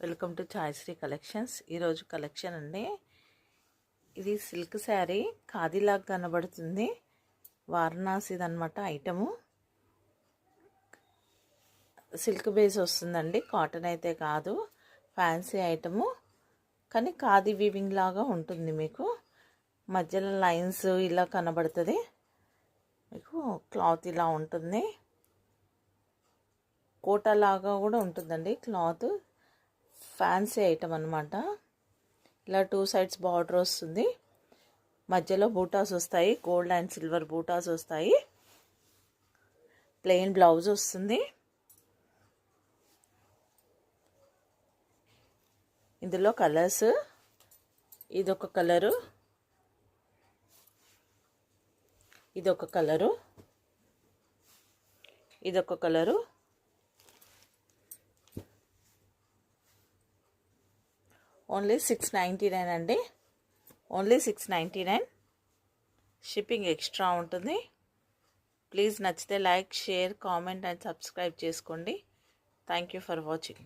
Welcome to Chayasri collections. ఈరోజు collection అండి. ఇది సిల్క్ శారీ ఖాదీలాగా కనబడుతుంది. వారణాసిది అనమాట. ఐటము సిల్క్ బేస్ వస్తుందండి, కాటన్ అయితే కాదు. ఫ్యాన్సీ ఐటము కానీ ఖాదీ వీవింగ్ లాగా ఉంటుంది. మీకు మధ్యలో లైన్స్ ఇలా కనబడుతుంది. మీకు క్లాత్ ఇలా ఉంటుంది, కోటా లాగా కూడా ఉంటుందండి క్లాత్. ఫ్యాన్సీ ఐటమ్ అనమాట. ఇలా 2 సైడ్స్ బార్డర్ వస్తుంది, మధ్యలో బూటాస్ వస్తాయి, గోల్డ్ అండ్ సిల్వర్ బూటాస్ వస్తాయి. ప్లెయిన్ బ్లౌజ్ వస్తుంది. ఇందులో కలర్స్, ఇదొక కలరు, ఇదొక కలరు, ఇదొక కలరు, ఓన్లీ 699 అండి. ఓన్లీ 699. షిప్పింగ్ ఎక్స్ట్రా ఉంటుంది. ప్లీజ్ నచ్చితే like, share, comment and subscribe చేసుకోండి. Thank you for watching.